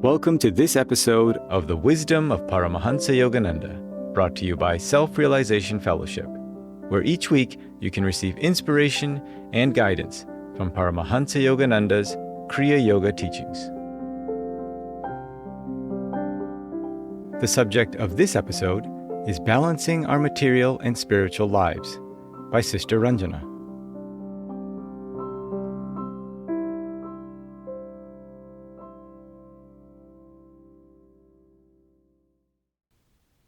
Welcome to this episode of The Wisdom of Paramahansa Yogananda, brought to you by Self-Realization Fellowship, where each week you can receive inspiration and guidance from Paramahansa Yogananda's Kriya Yoga teachings. The subject of this episode is Balancing Our Material and Spiritual Lives by Sister Ranjana.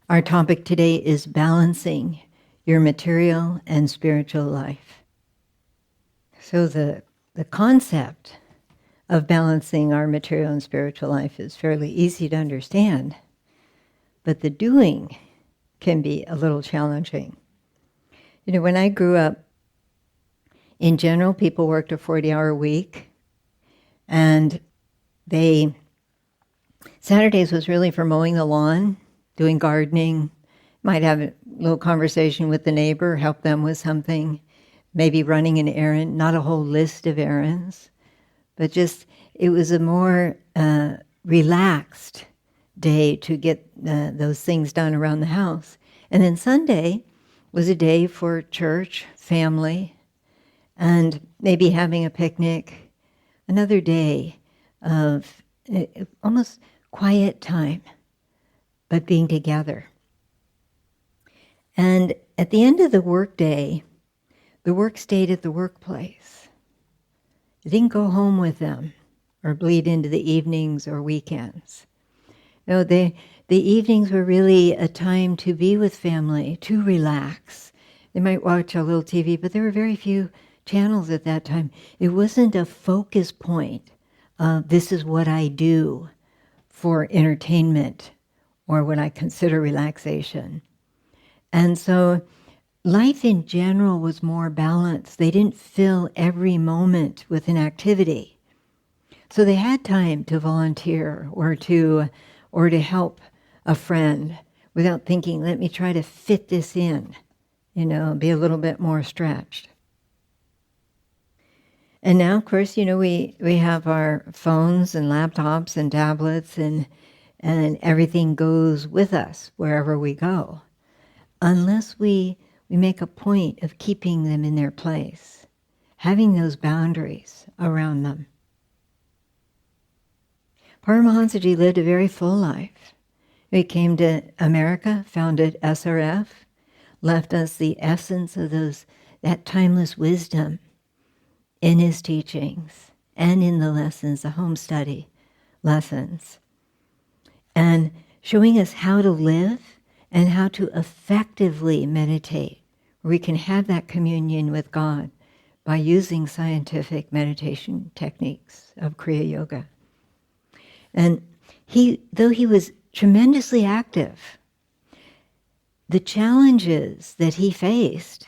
Our topic today is balancing your material and spiritual life. So the concept of balancing our material and spiritual life is fairly easy to understand, but the doing can be a little challenging. You know, when I grew up, in general, people worked a 40-hour week, and Saturdays was really for mowing the lawn, doing gardening, might have a little conversation with the neighbor, help them with something, maybe running an errand, not a whole list of errands, but just it was a more relaxed day to get those things done around the house. And then Sunday was a day for church, family, and maybe having a picnic, another day of almost quiet time, but being together. And at the end of the workday, the work stayed at the workplace. It didn't go home with them or bleed into the evenings or weekends. No, the evenings were really a time to be with family, to relax. They might watch a little TV, but there were very few channels at that time. It wasn't a focus point. This is what I do for entertainment or what I consider relaxation. And so life in general was more balanced. They didn't fill every moment with an activity. So they had time to volunteer or to help a friend without thinking, let me try to fit this in, be a little bit more stretched. And now, of course, we have our phones and laptops and tablets and everything goes with us wherever we go, unless we make a point of keeping them in their place, having those boundaries around them. Paramahansaji lived a very full life. He came to America, founded SRF, left us the essence of that timeless wisdom in his teachings and in the lessons, the home study lessons, and showing us how to live and how to effectively meditate, where we can have that communion with God by using scientific meditation techniques of Kriya Yoga. And though he was tremendously active, the challenges that he faced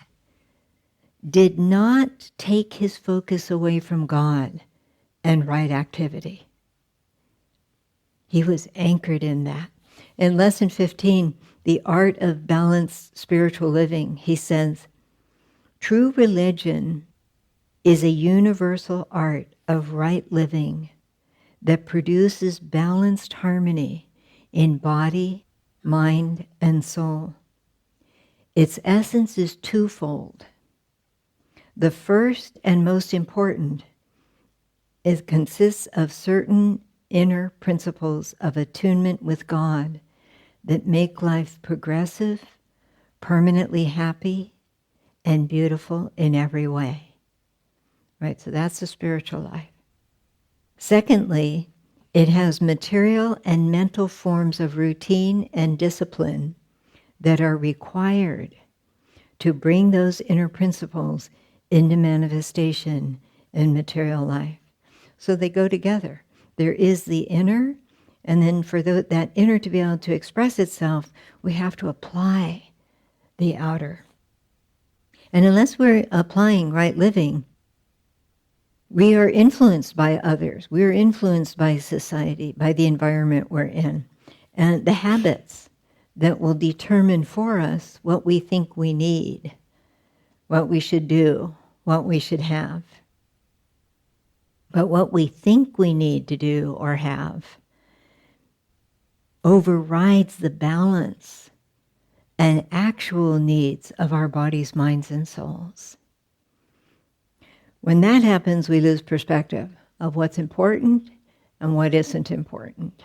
did not take his focus away from God and right activity. He was anchored in that. In Lesson 15, The Art of Balanced Spiritual Living, he says, true religion is a universal art of right living that produces balanced harmony in body, mind, and soul. Its essence is twofold. The first and most important consists of certain inner principles of attunement with God that make life progressive, permanently happy, and beautiful in every way. Right, so that's the spiritual life. Secondly, it has material and mental forms of routine and discipline that are required to bring those inner principles into manifestation in material life. So they go together. There is the inner, and then for that inner to be able to express itself, we have to apply the outer. And unless we're applying right living, we are influenced by others. We are influenced by society, by the environment we're in, and the habits that will determine for us what we think we need, what we should do, what we should have. But what we think we need to do or have overrides the balance and actual needs of our bodies, minds, and souls. When that happens, we lose perspective of what's important and what isn't important.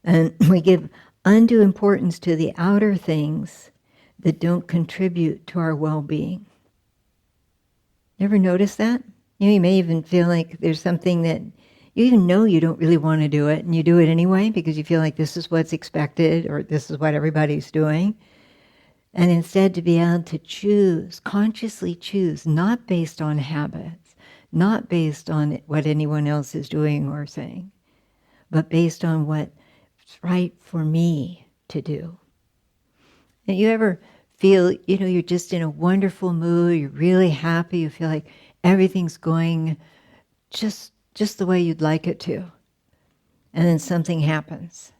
And we give undue importance to the outer things that don't contribute to our well-being. You ever notice that? You may even feel like there's something that you even know you don't really want to do it, and you do it anyway because you feel like this is what's expected or this is what everybody's doing. And instead to be able to choose, consciously choose, not based on habits, not based on what anyone else is doing or saying, but based on what's right for me to do. And you ever feel, you're just in a wonderful mood, you're really happy, you feel like everything's going just the way you'd like it to. And then something happens,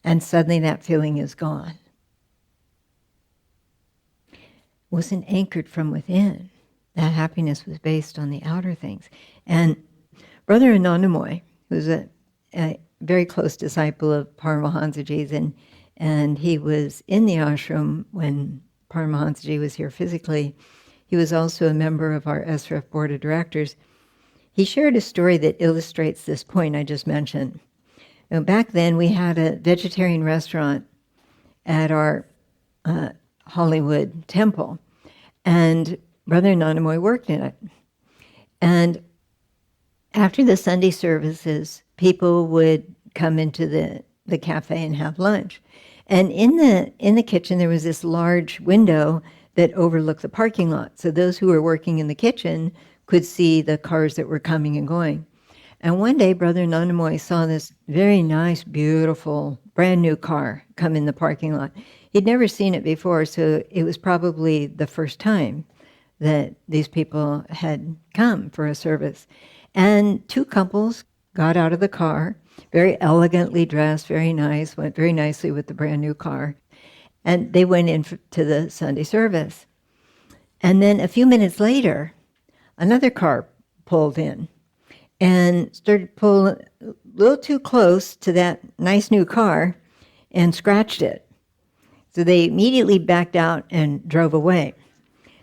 and suddenly that feeling is gone. It wasn't anchored from within. That happiness was based on the outer things. And Brother Anandamoy, who's a very close disciple of Paramahansaji's, and he was in the ashram when Paramahansaji was here physically. He was also a member of our SRF board of directors. He shared a story that illustrates this point I just mentioned. Back then, we had a vegetarian restaurant at our Hollywood temple, and Brother Anandamoy worked in it. And after the Sunday services, people would come into the cafe and have lunch. And in the kitchen, there was this large window that overlooked the parking lot. So those who were working in the kitchen could see the cars that were coming and going. And one day, Brother Anandamoy saw this very nice, beautiful, brand new car come in the parking lot. He'd never seen it before, so it was probably the first time that these people had come for a service. And two couples got out of the car, very elegantly dressed, very nice, went very nicely with the brand new car. And they went in to the Sunday service. And then a few minutes later, another car pulled in and started pulling a little too close to that nice new car and scratched it. So they immediately backed out and drove away.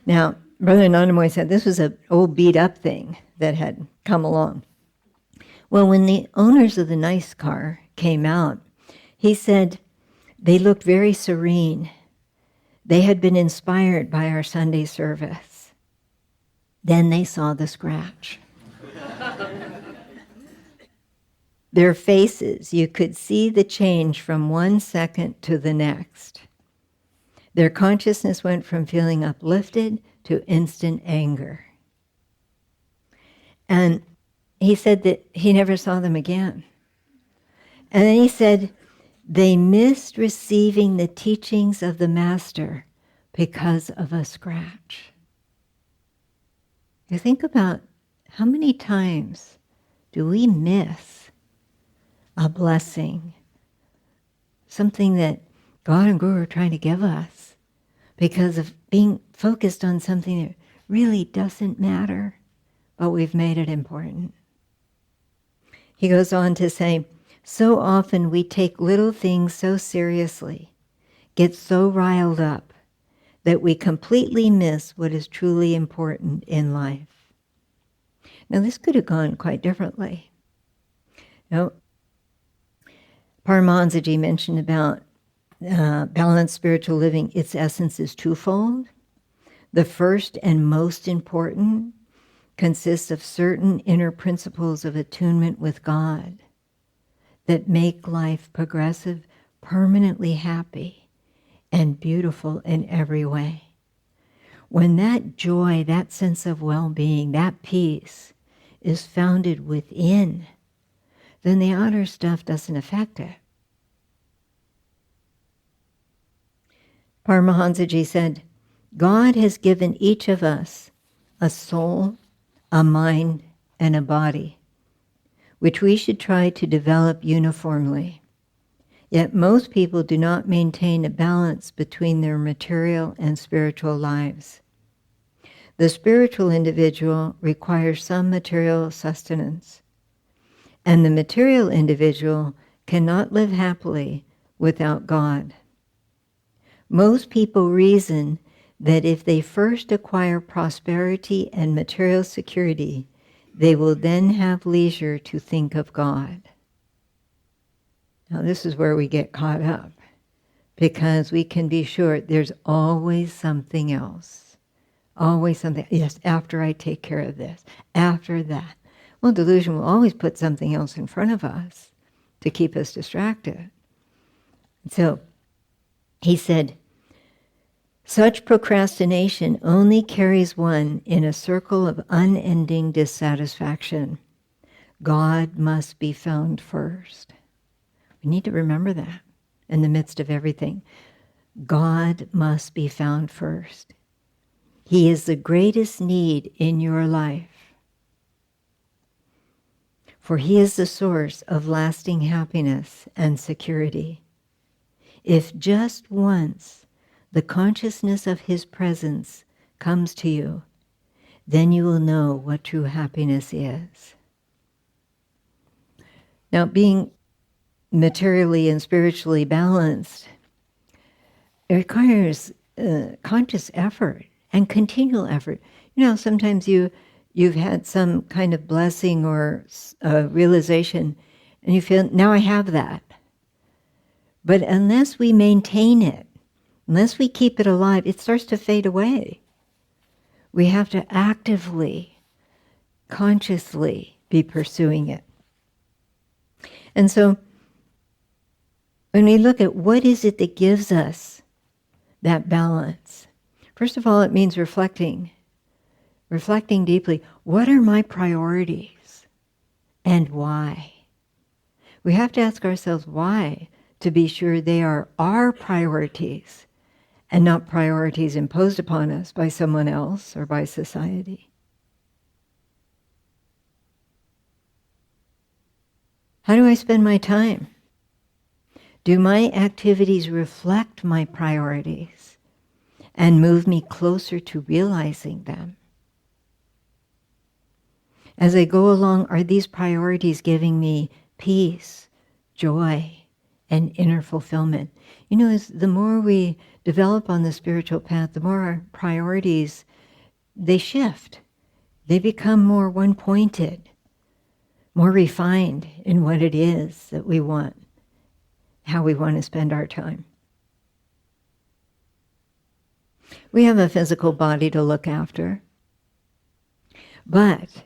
Now, Brother Anandamoy said this was an old beat-up thing that had come along. Well, when the owners of the nice car came out, he said they looked very serene. They had been inspired by our Sunday service. Then they saw the scratch. Their faces, you could see the change from 1 second to the next. Their consciousness went from feeling uplifted to instant anger. And he said that he never saw them again. And then he said, they missed receiving the teachings of the Master because of a scratch. You think about how many times do we miss a blessing, something that God and Guru are trying to give us because of being focused on something that really doesn't matter, but we've made it important. He goes on to say, so often we take little things so seriously, get so riled up, that we completely miss what is truly important in life. Now, this could have gone quite differently. Paramahansaji mentioned about balanced spiritual living. Its essence is twofold. The first and most important consists of certain inner principles of attunement with God that make life progressive, permanently happy, and beautiful in every way. When that joy, that sense of well-being, that peace is founded within, then the outer stuff doesn't affect it. Paramahansaji said, God has given each of us a soul, a mind, and a body, which we should try to develop uniformly. Yet most people do not maintain a balance between their material and spiritual lives. The spiritual individual requires some material sustenance, and the material individual cannot live happily without God. Most people reason that if they first acquire prosperity and material security, they will then have leisure to think of God. Now, this is where we get caught up, because we can be sure there's always something else. Always something. Yes, after I take care of this, after that. Well, delusion will always put something else in front of us to keep us distracted. So, he said, such procrastination only carries one in a circle of unending dissatisfaction. God must be found first. We need to remember that in the midst of everything. God must be found first. He is the greatest need in your life, for He is the source of lasting happiness and security. If just once the consciousness of His presence comes to you, then you will know what true happiness is. Now, being materially and spiritually balanced, it requires conscious effort and continual effort. You know, sometimes you've had some kind of blessing or realization, and you feel, now I have that. But unless we maintain it, unless we keep it alive, it starts to fade away. We have to actively, consciously be pursuing it. And so, when we look at what is it that gives us that balance, first of all, it means reflecting deeply. What are my priorities and why? We have to ask ourselves why, to be sure they are our priorities and not priorities imposed upon us by someone else or by society. How do I spend my time? Do my activities reflect my priorities and move me closer to realizing them? As I go along, are these priorities giving me peace, joy, and inner fulfillment? You know, as the more we develop on the spiritual path, the more our priorities, they shift. They become more one-pointed, more refined in what it is that we want, how we want to spend our time. We have a physical body to look after, but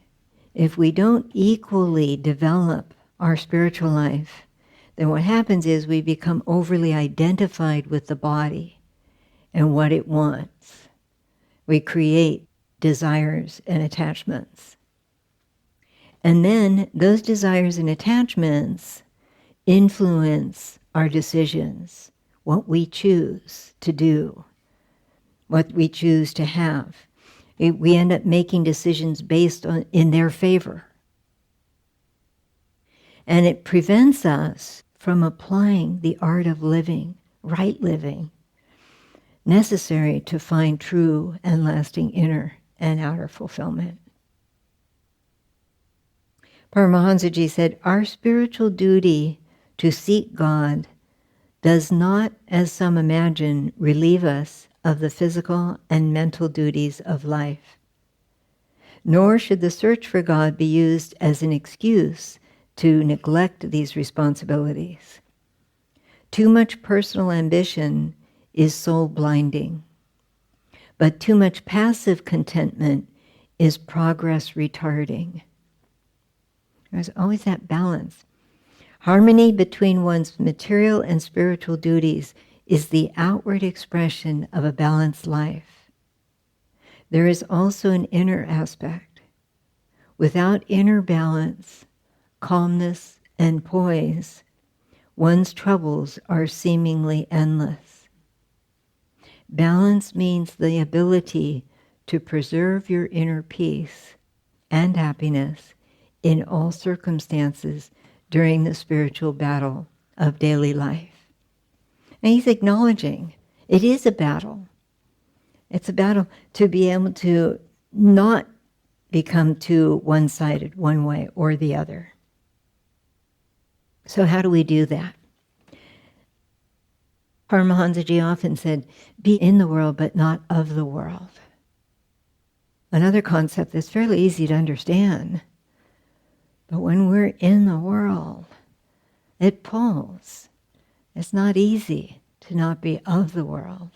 if we don't equally develop our spiritual life, then what happens is we become overly identified with the body and what it wants. We create desires and attachments. And then those desires and attachments influence our decisions, what we choose to do, what we choose to have. We end up making decisions based on in their favor. And it prevents us from applying the art of living, right living, necessary to find true and lasting inner and outer fulfillment. Paramahansa Ji said, our spiritual duty to seek God does not, as some imagine, relieve us of the physical and mental duties of life. Nor should the search for God be used as an excuse to neglect these responsibilities. Too much personal ambition is soul blinding, but too much passive contentment is progress retarding. There's always that balance. Harmony between one's material and spiritual duties is the outward expression of a balanced life. There is also an inner aspect. Without inner balance, calmness, and poise, one's troubles are seemingly endless. Balance means the ability to preserve your inner peace and happiness in all circumstances during the spiritual battle of daily life. And he's acknowledging it is a battle. It's a battle to be able to not become too one-sided, one way or the other. So how do we do that? Paramahansaji often said, be in the world, but not of the world. Another concept that's fairly easy to understand. But when we're in the world, it pulls. It's not easy to not be of the world.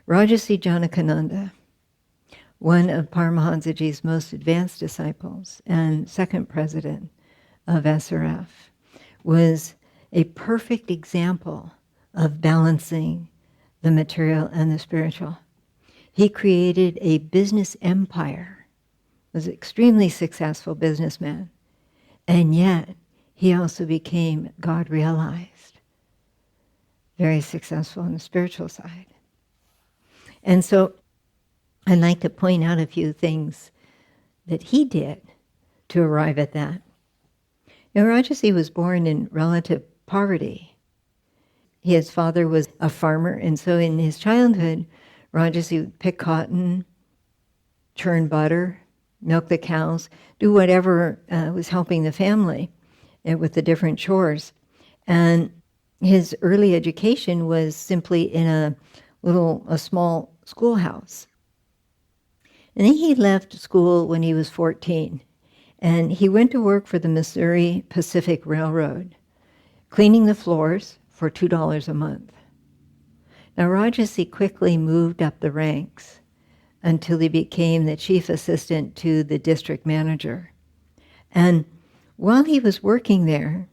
Rajarsi Janakananda, one of Paramahansaji's most advanced disciples and second president of SRF, was a perfect example of balancing the material and the spiritual. He created a business empire, was an extremely successful businessman, and yet he also became God-realized, very successful on the spiritual side. And so I'd like to point out a few things that he did to arrive at that. Rajarsi was born in relative poverty. His father was a farmer, and so in his childhood, Rajarsi would pick cotton, churn butter, milk the cows, do whatever was helping the family with the different chores. And his early education was simply in a small schoolhouse. And then he left school when he was 14, and he went to work for the Missouri Pacific Railroad, cleaning the floors for $2 a month. Now, Rajarsi quickly moved up the ranks until he became the chief assistant to the district manager. And while he was working there,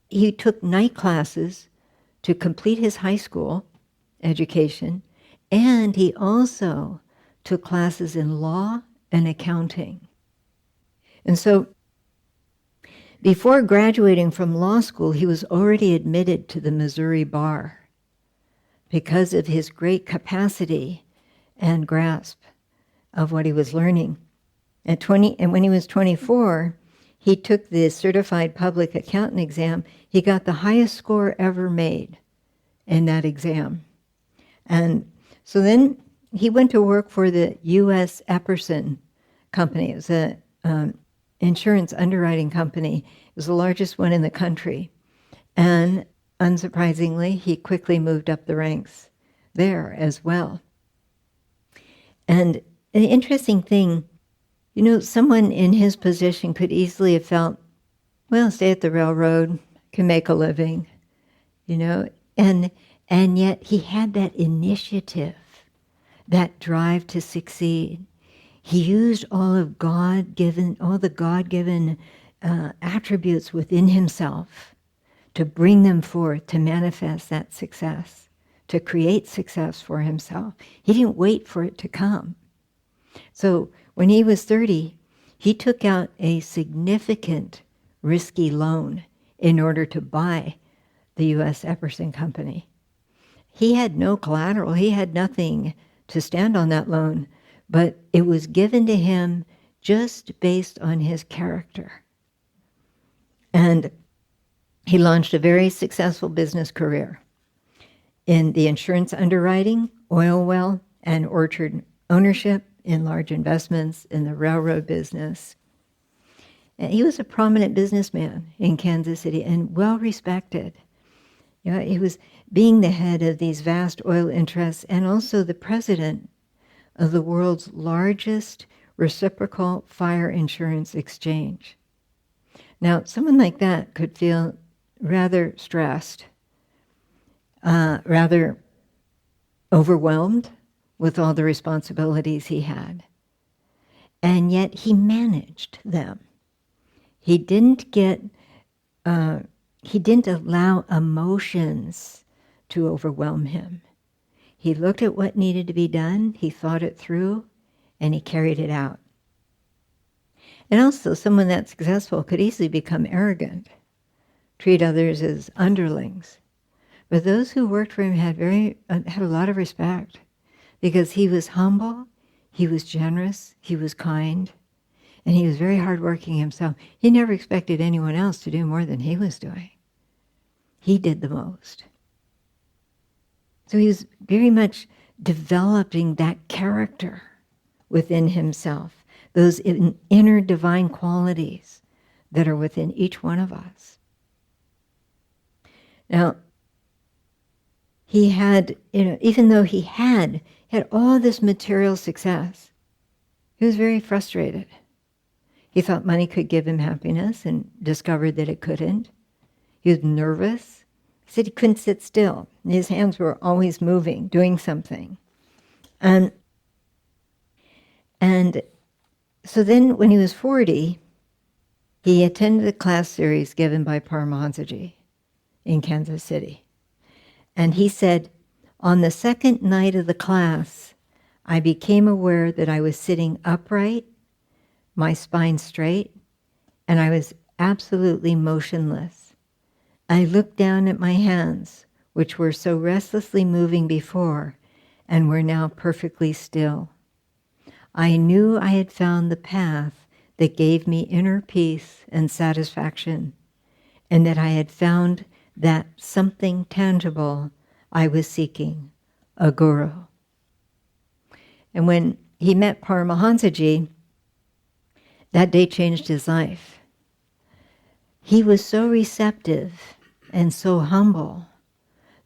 he took night classes to complete his high school education, and he also took classes in law and accounting. And so before graduating from law school, he was already admitted to the Missouri bar because of his great capacity and grasp of what he was learning. And when he was 24, he took the certified public accountant exam. He got the highest score ever made in that exam. And so then he went to work for the U.S. Epperson Company. It was an insurance underwriting company. It was the largest one in the country. And unsurprisingly, he quickly moved up the ranks there as well. And an interesting thing, someone in his position could easily have felt, well, stay at the railroad, can make a living, and yet he had that initiative, that drive to succeed. He used all the God-given attributes within himself to bring them forth, to manifest that success, to create success for himself. He didn't wait for it to come. So when he was 30, he took out a significant risky loan in order to buy the U.S. Epperson Company. He had no collateral. He had nothing to stand on that loan, but it was given to him just based on his character. And he launched a very successful business career in the insurance underwriting, oil well, and orchard ownership, in large investments, in the railroad business. And he was a prominent businessman in Kansas City and well respected. He was being the head of these vast oil interests and also the president of the world's largest reciprocal fire insurance exchange. Now, someone like that could feel rather stressed, rather overwhelmed with all the responsibilities he had. And yet he managed them. He didn't allow emotions to overwhelm him. He looked at what needed to be done, he thought it through, and he carried it out. And also, someone that successful could easily become arrogant, treat others as underlings. But those who worked for him had a lot of respect, because he was humble, he was generous, he was kind, and he was very hardworking himself. He never expected anyone else to do more than he was doing. He did the most. So he was very much developing that character within himself, those inner divine qualities that are within each one of us. Now, he had, even though he had all this material success, he was very frustrated. He thought money could give him happiness and discovered that it couldn't. He was nervous. He said he couldn't sit still. His hands were always moving, doing something. And so then when he was 40, he attended a class series given by Paramahansaji in Kansas City. And he said, on the second night of the class, I became aware that I was sitting upright, my spine straight, and I was absolutely motionless. I looked down at my hands, which were so restlessly moving before, and were now perfectly still. I knew I had found the path that gave me inner peace and satisfaction, and that I had found that something tangible I was seeking, a guru. And when he met Paramahansaji, that day changed his life. He was so receptive and so humble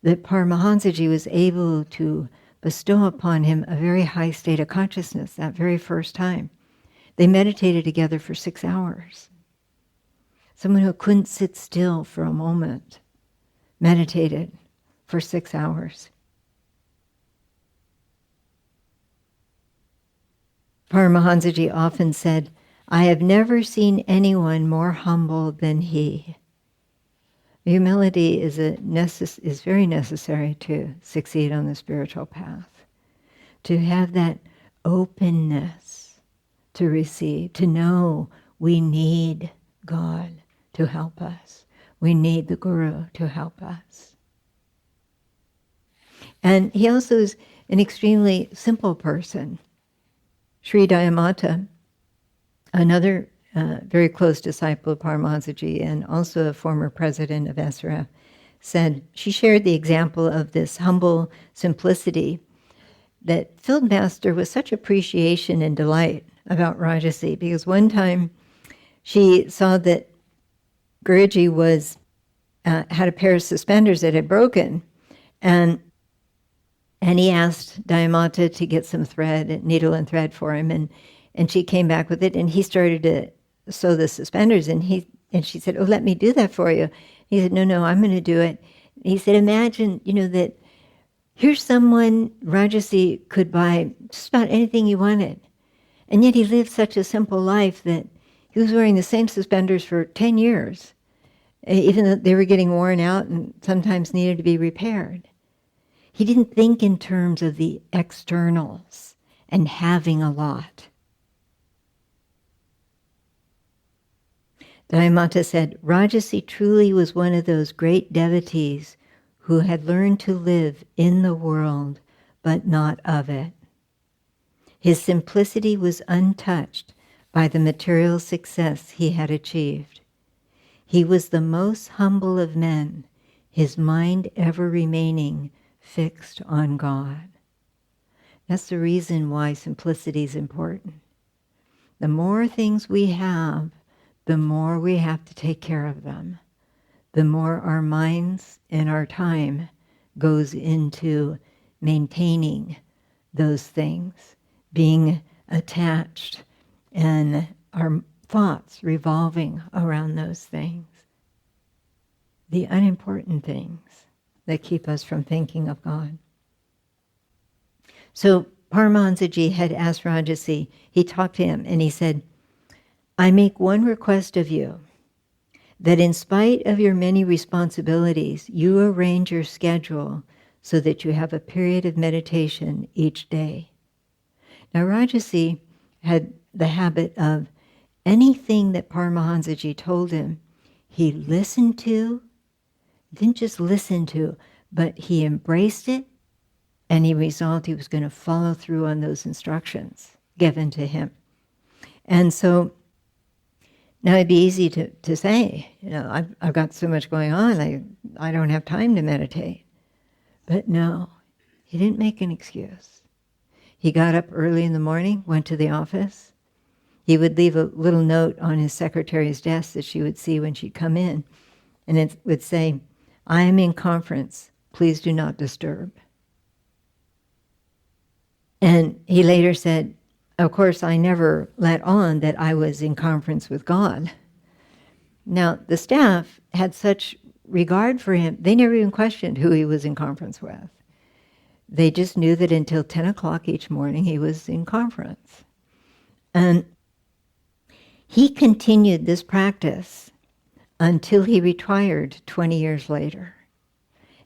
that Paramahansaji was able to bestow upon him a very high state of consciousness that very first time. They meditated together for 6 hours. Someone who couldn't sit still for a moment meditated for 6 hours. Paramahansaji often said, I have never seen anyone more humble than he. Humility is very necessary to succeed on the spiritual path. To have that openness to receive, to know we need God to help us. We need the Guru to help us. And he also is an extremely simple person. Sri Dayamata, another very close disciple of Paramahansaji and also a former president of SRF, said, she shared the example of this humble simplicity that filled Master with such appreciation and delight about Rajasi, because one time she saw that Guruji had a pair of suspenders that had broken, and he asked Dayamata to get some thread, needle and thread for him, and she came back with it, and he started to sew the suspenders, and she said, oh, let me do that for you. He said, no, I'm going to do it. He said, imagine, that here's someone Rajasi could buy just about anything he wanted, and yet he lived such a simple life that he was wearing the same suspenders for 10 years, even though they were getting worn out and sometimes needed to be repaired. He didn't think in terms of the externals and having a lot. Dayamata said, Rajasi truly was one of those great devotees who had learned to live in the world, but not of it. His simplicity was untouched by the material success he had achieved. He was the most humble of men, his mind ever remaining fixed on God. That's the reason why simplicity is important. The more things we have, the more we have to take care of them. The more our minds and our time goes into maintaining those things, being attached, and our thoughts revolving around those things. The unimportant things that keep us from thinking of God. So Paramahansaji had asked Rajasi, he talked to him and he said, I make one request of you, that in spite of your many responsibilities, you arrange your schedule so that you have a period of meditation each day. Now Rajasi had the habit of anything that Paramahansaji told him, he listened to, didn't just listen to, but he embraced it, and he resolved he was going to follow through on those instructions given to him. And so now it'd be easy to say, I've got so much going on, I don't have time to meditate. But no, he didn't make an excuse. He got up early in the morning, went to the office. He would leave a little note on his secretary's desk that she would see when she'd come in. And it would say, I am in conference. Please do not disturb. And he later said, of course, I never let on that I was in conference with God. Now, the staff had such regard for him, they never even questioned who he was in conference with. They just knew that until 10 o'clock each morning he was in conference. And he continued this practice until he retired 20 years later.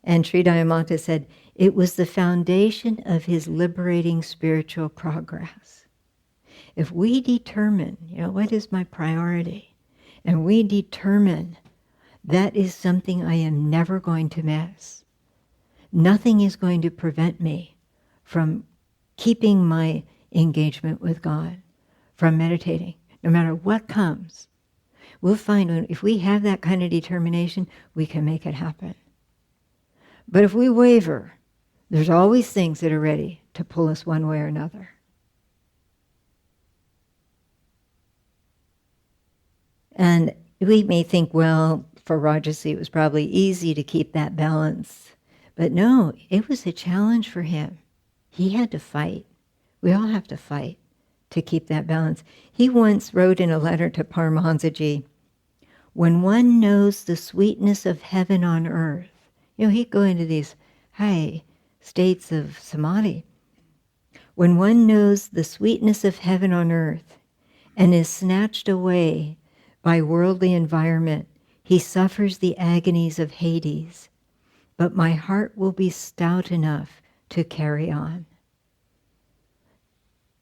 And Sri Dayamata said, it was the foundation of his liberating spiritual progress. If we determine, what is my priority? And we determine that is something I am never going to miss. Nothing is going to prevent me from keeping my engagement with God, from meditating, no matter what comes. We'll find if we have that kind of determination, we can make it happen. But if we waver, there's always things that are ready to pull us one way or another. And we may think, well, for Rajasi, it was probably easy to keep that balance. But no, it was a challenge for him. He had to fight. We all have to fight to keep that balance. He once wrote in a letter to Paramahansaji, when one knows the sweetness of heaven on earth, he'd go into these high states of samadhi. When one knows the sweetness of heaven on earth and is snatched away by worldly environment, he suffers the agonies of Hades, but my heart will be stout enough to carry on.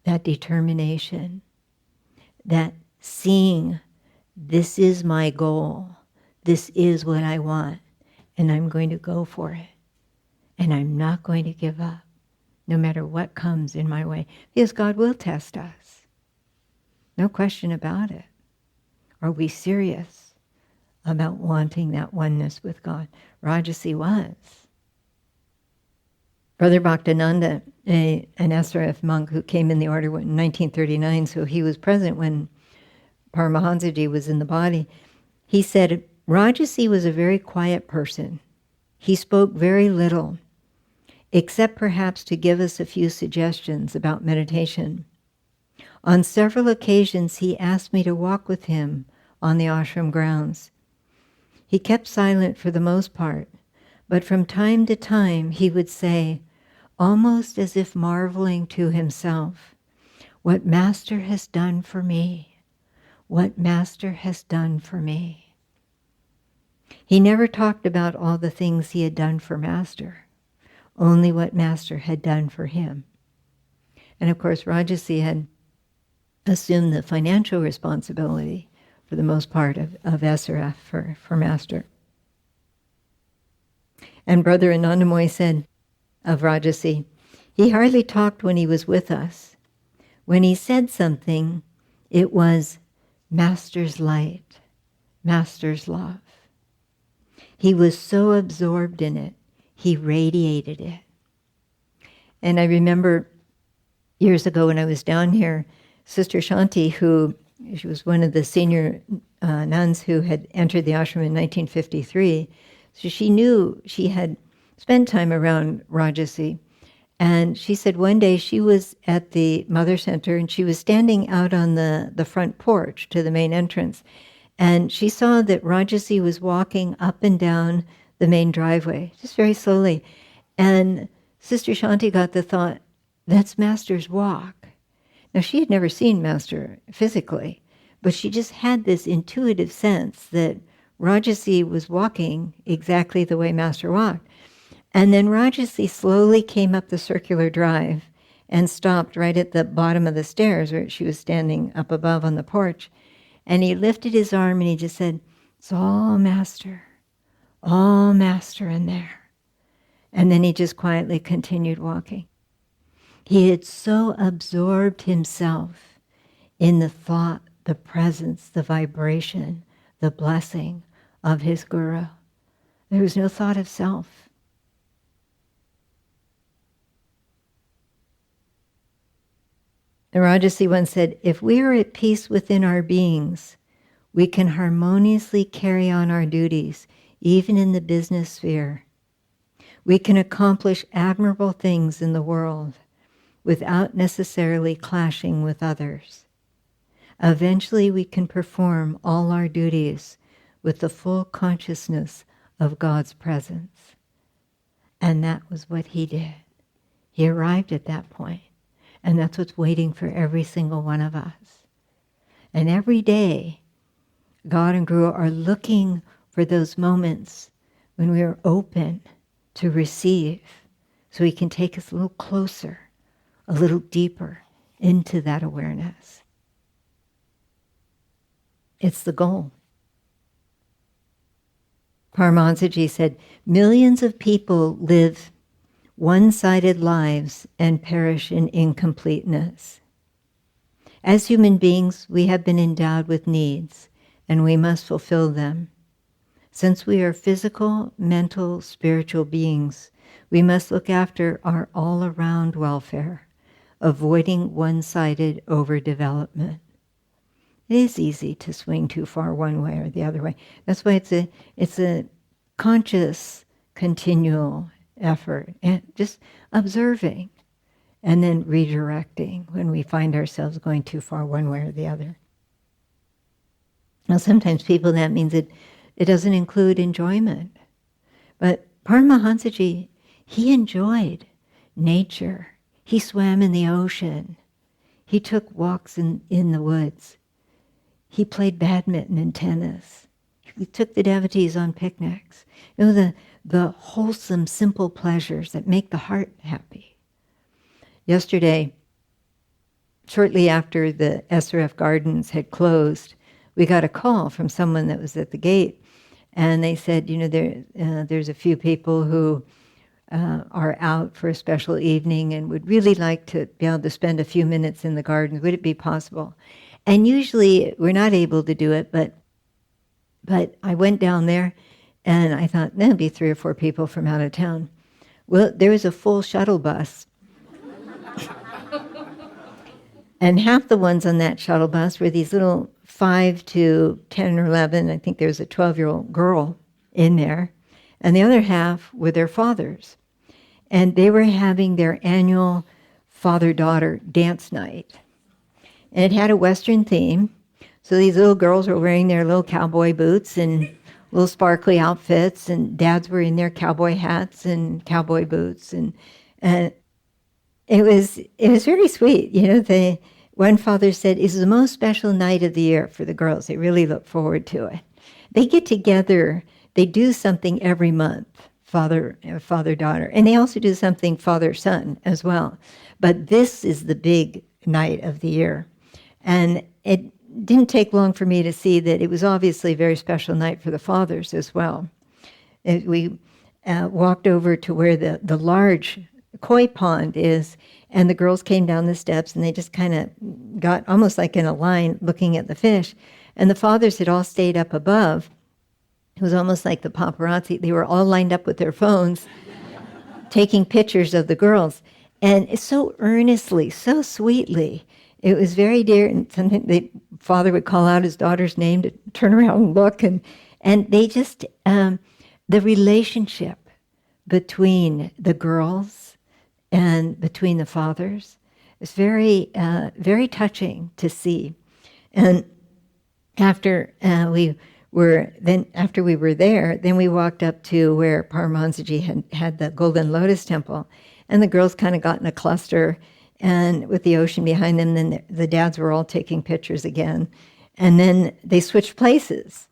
That determination, that seeing, this is my goal, this is what I want, and I'm going to go for it. And I'm not going to give up, no matter what comes in my way, because God will test us. No question about it. Are we serious about wanting that oneness with God? Rajasi was. Brother Bhaktananda, an SRF monk who came in the order in 1939, so he was present when Paramahansaji was in the body, he said, Rajasi was a very quiet person. He spoke very little, except perhaps to give us a few suggestions about meditation. On several occasions, he asked me to walk with him on the ashram grounds. He kept silent for the most part, but from time to time he would say, almost as if marveling to himself, what Master has done for me, what Master has done for me. He never talked about all the things he had done for Master, only what Master had done for him. And of course, Rajasi had assumed the financial responsibility for the most part of SRF for Master. And Brother Anandamoy said of Rajasi, he hardly talked when he was with us. When he said something, it was Master's light, Master's love. He was so absorbed in it, he radiated it. And I remember years ago when I was down here, Sister Shanti, she was one of the senior nuns who had entered the ashram in 1953, so she knew she had spent time around Rajasi. And she said one day she was at the Mother Center and she was standing out on the front porch to the main entrance. And she saw that Rajasi was walking up and down the main driveway, just very slowly. And Sister Shanti got the thought, that's Master's walk. Now, she had never seen Master physically, but she just had this intuitive sense that Rajasi was walking exactly the way Master walked. And then Rajasi slowly came up the circular drive and stopped right at the bottom of the stairs where she was standing up above on the porch. And he lifted his arm and he just said, it's all Master in there. And then he just quietly continued walking. He had so absorbed himself in the thought, the presence, the vibration, the blessing of his Guru. There was no thought of self. Rajasi once said, if we are at peace within our beings, we can harmoniously carry on our duties, even in the business sphere. We can accomplish admirable things in the world without necessarily clashing with others. Eventually, we can perform all our duties with the full consciousness of God's presence. And that was what he did. He arrived at that point. And that's what's waiting for every single one of us. And every day, God and Guru are looking for those moments when we are open to receive, so he can take us a little closer, a little deeper into that awareness. It's the goal. Paramahansaji said, millions of people live one-sided lives and perish in incompleteness. As human beings, we have been endowed with needs, and we must fulfill them. Since we are physical, mental, spiritual beings, we must look after our all-around welfare, avoiding one-sided overdevelopment. It is easy to swing too far one way or the other way. That's why it's a conscious, continual effort, and just observing and then redirecting when we find ourselves going too far one way or the other. Now, sometimes people, that means it doesn't include enjoyment. But Paramahansaji, he enjoyed nature. He swam in the ocean. He took walks in the woods. He played badminton and tennis. He took the devotees on picnics. You know, the wholesome, simple pleasures that make the heart happy. Yesterday, shortly after the SRF Gardens had closed, we got a call from someone that was at the gate, and they said, you know, there's a few people who are out for a special evening and would really like to be able to spend a few minutes in the gardens. Would it be possible? And usually we're not able to do it, but I went down there, and I thought, there'll be 3 or 4 people from out of town. Well, there was a full shuttle bus. And half the ones on that shuttle bus were these little 5 to 10 or 11, I think there was a 12-year-old girl in there, and the other half were their fathers. And they were having their annual father-daughter dance night. And it had a Western theme, so these little girls were wearing their little cowboy boots and little sparkly outfits, and dads were in their cowboy hats and cowboy boots, and it was very sweet. You know, one father said, it's the most special night of the year for the girls. They really look forward to it. They get together, they do something every month, father-daughter, and they also do something father-son as well. But this is the big night of the year. And it didn't take long for me to see that it was obviously a very special night for the fathers as well. We walked over to where the large koi pond is, and the girls came down the steps, and they just kind of got almost like in a line looking at the fish. And the fathers had all stayed up above. It was almost like the paparazzi. They were all lined up with their phones, taking pictures of the girls. And so earnestly, so sweetly. It was very dear, and sometimes the father would call out his daughter's name to turn around and look, and they just, the relationship between the girls and between the fathers is very, very touching to see. And after we were there, then we walked up to where Paramahansaji had the Golden Lotus Temple, and the girls kind of got in a cluster, and with the ocean behind them, then the dads were all taking pictures again. And then they switched places.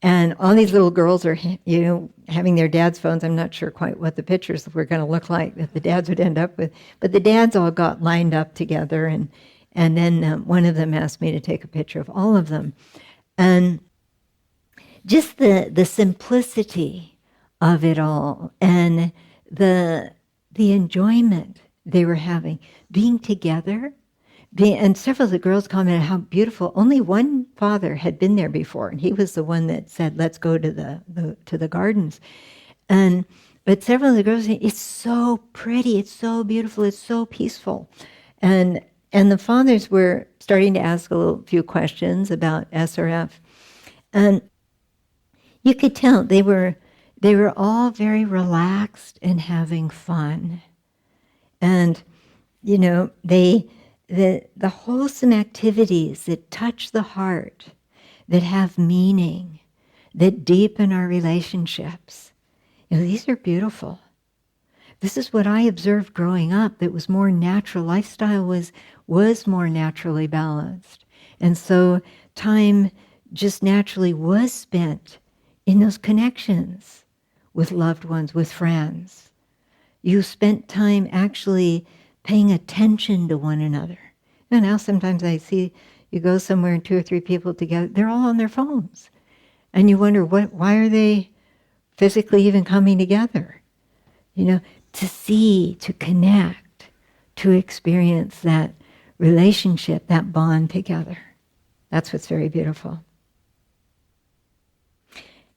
And all these little girls are, you know, having their dad's phones. I'm not sure quite what the pictures were going to look like that the dads would end up with. But the dads all got lined up together. And then one of them asked me to take a picture of all of them. And just the simplicity of it all, and the enjoyment they were having, being together. And several of the girls commented how beautiful. Only one father had been there before, and he was the one that said, let's go to the gardens. But several of the girls said, it's so pretty, it's so beautiful, it's so peaceful. And the fathers were starting to ask a few questions about SRF. And you could tell they were They were all very relaxed and having fun. And, the wholesome activities that touch the heart, that have meaning, that deepen our relationships, these are beautiful. This is what I observed growing up that was more natural. Lifestyle was more naturally balanced. And so time just naturally was spent in those connections with loved ones, with friends. You spent time actually paying attention to one another. And now sometimes I see you go somewhere and 2 or 3 people together, they're all on their phones. And you wonder, why are they physically even coming together? To see, to connect, to experience that relationship, that bond together. That's what's very beautiful.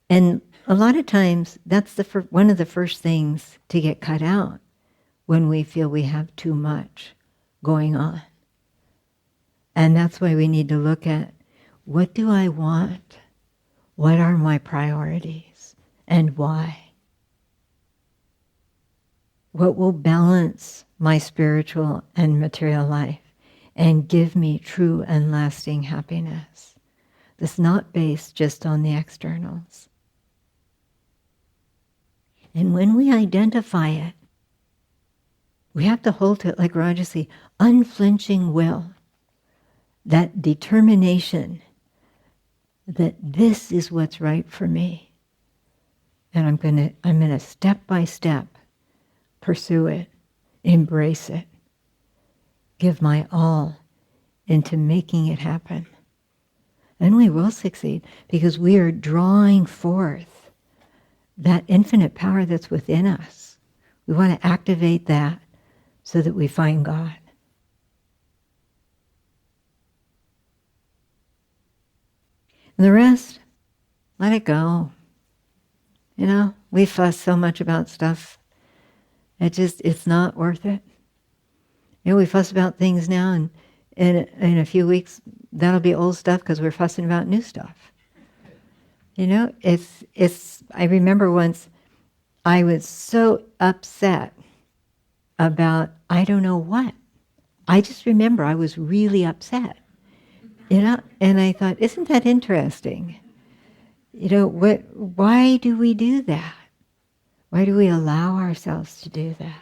And a lot of times, that's one of the first things to get cut out when we feel we have too much going on. And that's why we need to look at, what do I want? What are my priorities? And why? What will balance my spiritual and material life and give me true and lasting happiness? That's not based just on the externals. And when we identify it, we have to hold to it, like Rajasi, unflinching will, that determination that this is what's right for me. And I'm gonna step by step pursue it, embrace it, give my all into making it happen. And we will succeed because we are drawing forth that infinite power that's within us. We want to activate that so that we find God. And the rest, let it go. We fuss so much about stuff. It's not worth it. We fuss about things now, and in a few weeks, that'll be old stuff because we're fussing about new stuff. I remember once I was so upset about I don't know what. I just remember I was really upset. And I thought, isn't that interesting? Why do we do that? Why do we allow ourselves to do that?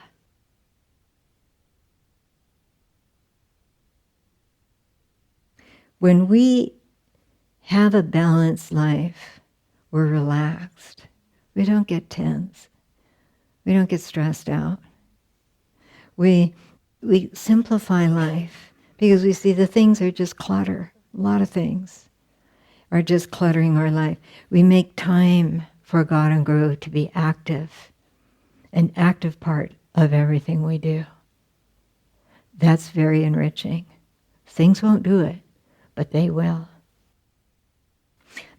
When we have a balanced life, we're relaxed. We don't get tense. We don't get stressed out. We simplify life because we see the things are just clutter. A lot of things are just cluttering our life. We make time for God and Guru to be active, an active part of everything we do. That's very enriching. Things won't do it, but they will.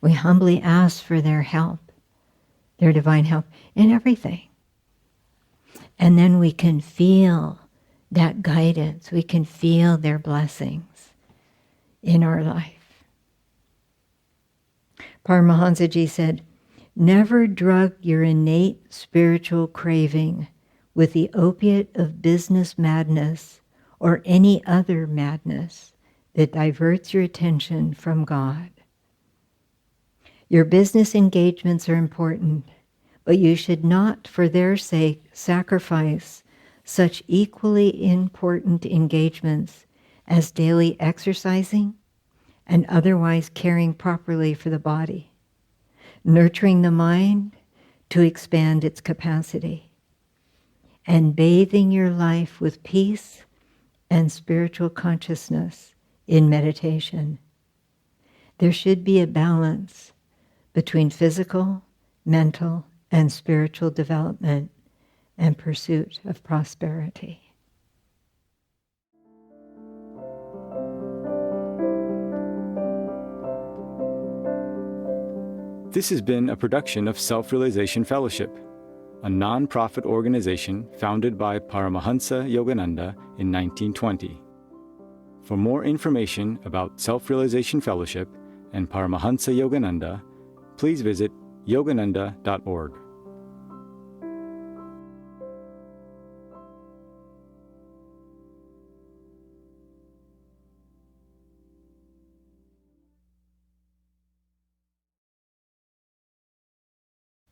We humbly ask for their help, their divine help in everything. And then we can feel that guidance. We can feel their blessings in our life. Paramahansa Ji said, "Never drug your innate spiritual craving with the opiate of business madness or any other madness that diverts your attention from God. Your business engagements are important, but you should not, for their sake, sacrifice such equally important engagements as daily exercising and otherwise caring properly for the body, nurturing the mind to expand its capacity, and bathing your life with peace and spiritual consciousness in meditation. There should be a balance between physical, mental, and spiritual development and pursuit of prosperity." This has been a production of Self-Realization Fellowship, a non-profit organization founded by Paramahansa Yogananda in 1920. For more information about Self-Realization Fellowship and Paramahansa Yogananda, please visit yogananda.org.